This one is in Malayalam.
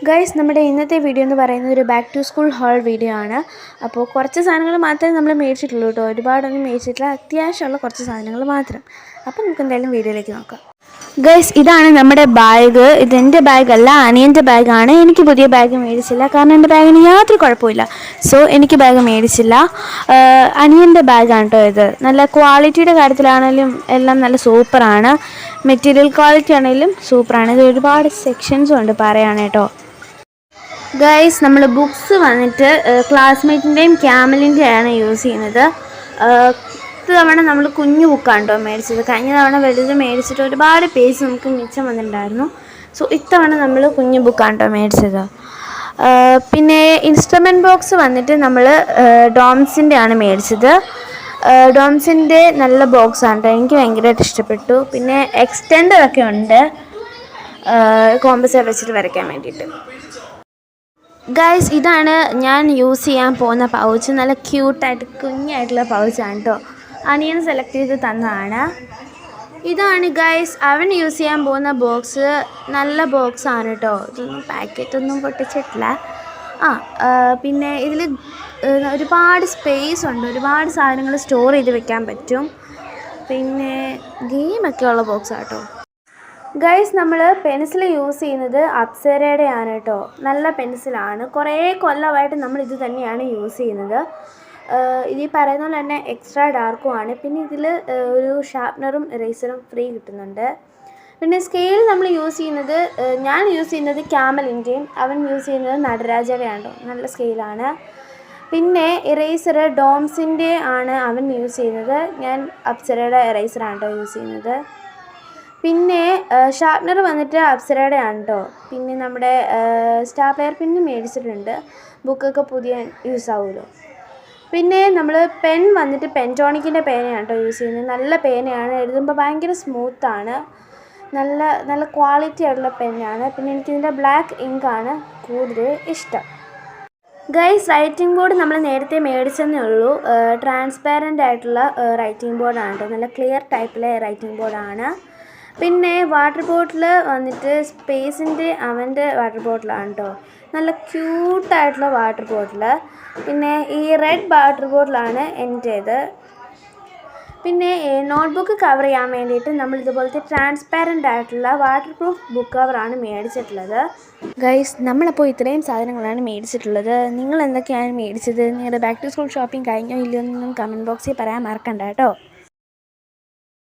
ഗൈസ്, നമ്മുടെ ഇന്നത്തെ വീഡിയോ എന്ന് പറയുന്നത് ഒരു back to school haul video ആണ്. അപ്പോൾ കുറച്ച് സാധനങ്ങൾ മാത്രമേ നമ്മൾ മേടിച്ചിട്ടുള്ളൂ കേട്ടോ. ഒരുപാടൊന്നും മേടിച്ചിട്ടില്ല, അത്യാവശ്യമുള്ള കുറച്ച് സാധനങ്ങൾ മാത്രം. അപ്പോൾ നമുക്ക് എന്തായാലും വീഡിയോയിലേക്ക് നോക്കാം. ഗൈസ്, ഇതാണ് നമ്മുടെ ബാഗ്. ഇതെൻ്റെ ബാഗല്ല, അനിയൻ്റെ ബാഗാണ്. എനിക്ക് പുതിയ ബാഗ് മേടിച്ചില്ല, കാരണം എൻ്റെ ബാഗിന് യാതൊരു കുഴപ്പമില്ല. സോ എനിക്ക് ബാഗ് മേടിച്ചില്ല. അനിയൻ്റെ ബാഗാണ് കേട്ടോ ഇത്. നല്ല ക്വാളിറ്റിയുടെ കാര്യത്തിലാണെങ്കിലും എല്ലാം നല്ല സൂപ്പറാണ്. മെറ്റീരിയൽ ക്വാളിറ്റി ആണെങ്കിലും സൂപ്പറാണ്. ഇത് ഒരുപാട് സെക്ഷൻസും ഉണ്ട് പറയാൻ കേട്ടോ. ഗൈസ്, നമ്മൾ ബുക്സ് വന്നിട്ട് ക്ലാസ്മേറ്റിൻ്റെയും ക്യാമലിൻ്റെയാണ് യൂസ് ചെയ്യുന്നത്. തവണ നമ്മൾ കുഞ്ഞു ബുക്കാണ് കേട്ടോ മേടിച്ചത്. കഴിഞ്ഞ തവണ വലുത് മേടിച്ചിട്ട് ഒരുപാട് പേജ് നമുക്ക് മിച്ചം വന്നിട്ടുണ്ടായിരുന്നു. സോ ഇത്തവണ നമ്മൾ കുഞ്ഞു ബുക്കാണ് കേട്ടോ മേടിച്ചത്. പിന്നെ ഇൻസ്ട്രുമെൻറ്റ് ബോക്സ് വന്നിട്ട് നമ്മൾ ഡോംസിൻ്റെ ആണ് മേടിച്ചത്. ഡോംസിൻ്റെ നല്ല ബോക്സാണ് കേട്ടോ, എനിക്ക് ഭയങ്കരമായിട്ട് ഇഷ്ടപ്പെട്ടു. പിന്നെ എക്സ്റ്റെൻഡറൊക്കെ ഉണ്ട് കോമ്പസ് വെച്ചിട്ട് വരയ്ക്കാൻ വേണ്ടിയിട്ട്. ഗൈസ്, ഇതാണ് ഞാൻ യൂസ് ചെയ്യാൻ പോകുന്ന പൗച്ച്. നല്ല ക്യൂട്ടായിട്ട് കുഞ്ഞായിട്ടുള്ള പൗച്ചാണ് കേട്ടോ. അനിയൻ സെലക്ട് ചെയ്ത് തന്നതാണ്. ഇതാണ് ഗൈസ് അവൻ യൂസ് ചെയ്യാൻ പോകുന്ന ബോക്സ്. നല്ല ബോക്സാണ് കേട്ടോ. ഇതൊന്നും പാക്കറ്റൊന്നും പൊട്ടിച്ചിട്ടില്ല. പിന്നെ ഇതിൽ ഒരുപാട് സ്പേസ് ഉണ്ട്, ഒരുപാട് സാധനങ്ങൾ സ്റ്റോർ ചെയ്ത് വെക്കാൻ പറ്റും. പിന്നെ ഗെയിമൊക്കെ ഉള്ള ബോക്സാണ് കേട്ടോ. ഗൈസ്, നമ്മൾ പെൻസിൽ യൂസ് ചെയ്യുന്നത് അപ്സരയുടെ ആണ് കേട്ടോ. നല്ല പെൻസിലാണ്. കുറേ കൊല്ലമായിട്ട് നമ്മൾ ഇത് തന്നെയാണ് യൂസ് ചെയ്യുന്നത്. ഇത് പറയുന്ന പോലെ തന്നെ എക്സ്ട്രാ ഡാർക്കുമാണ്. പിന്നെ ഇതിൽ ഒരു ഷാർപ്നറും ഇറേസറും ഫ്രീ കിട്ടുന്നുണ്ട്. പിന്നെ സ്കെയിൽ നമ്മൾ യൂസ് ചെയ്യുന്നത്, ഞാൻ യൂസ് ചെയ്യുന്നത് ക്യാമലിൻ്റെയും അവൻ യൂസ് ചെയ്യുന്നത് നടരാജയുടെയാണ് കേട്ടോ. നല്ല സ്കെയിലാണ്. പിന്നെ ഇറേസർ ഡോംസിൻ്റെ ആണ് അവൻ യൂസ് ചെയ്യുന്നത്. ഞാൻ അപ്സരയുടെ ഇറേസറാണ് കേട്ടോ യൂസ് ചെയ്യുന്നത്. പിന്നെ ഷാർപ്നർ വന്നിട്ട് അപ്സരയുടെ ആണ് കേട്ടോ. പിന്നെ നമ്മുടെ സ്റ്റാപ്ലെയർ പിന്ന് മേടിച്ചിട്ടുണ്ട്, ബുക്കൊക്കെ പുതിയ യൂസ് ആവുമല്ലോ. പിന്നെ നമ്മൾ പെൻ വന്നിട്ട് പെൻടോണിക്കിൻ്റെ പേനയാണ് കേട്ടോ യൂസ് ചെയ്യുന്നത്. നല്ല പേനയാണ്, എഴുതുമ്പോൾ ഭയങ്കര സ്മൂത്താണ്. നല്ല ക്വാളിറ്റി ആയിട്ടുള്ള പെന്നാണ്. പിന്നെ എനിക്കിതിൻ്റെ ബ്ലാക്ക് ഇങ്കാണ് കൂടുതൽ ഇഷ്ടം. ഗൈസ്, റൈറ്റിംഗ് ബോർഡ് നമ്മൾ നേരത്തെ മേടിച്ചെന്നേ ഉള്ളൂ. ട്രാൻസ്പാരൻ്റ് ആയിട്ടുള്ള റൈറ്റിംഗ് ബോർഡാണ് കേട്ടോ. നല്ല ക്ലിയർ ടൈപ്പിലെ റൈറ്റിംഗ് ബോർഡാണ്. പിന്നെ വാട്ടർ ബോട്ടിൽ വന്നിട്ട് സ്പേസിൻ്റെ അവൻ്റെ വാട്ടർ ബോട്ടിലാണ് കേട്ടോ. നല്ല ക്യൂട്ടായിട്ടുള്ള വാട്ടർ ബോട്ടിൽ. പിന്നെ ഈ റെഡ് വാട്ടർ ബോട്ടിലാണ് എൻ്റേത്. പിന്നെ നോട്ട്ബുക്ക് കവർ ചെയ്യാൻ വേണ്ടിയിട്ട് നമ്മൾ ഇതുപോലത്തെ ട്രാൻസ്പാരൻ്റ് ആയിട്ടുള്ള വാട്ടർ പ്രൂഫ് ബുക്ക് കവറാണ് മേടിച്ചിട്ടുള്ളത്. ഗൈസ്, നമ്മളപ്പോൾ ഇത്രയും സാധനങ്ങളാണ് മേടിച്ചിട്ടുള്ളത്. നിങ്ങൾ എന്തൊക്കെയാണ് മേടിച്ചത്? നിങ്ങളുടെ ബാക്ക് ടു സ്കൂൾ ഷോപ്പിംഗ് കഴിഞ്ഞോ ഇല്ലയോ എന്നൊന്നും കമൻറ്റ് ബോക്സിൽ പറയാൻ മറക്കണ്ട കേട്ടോ.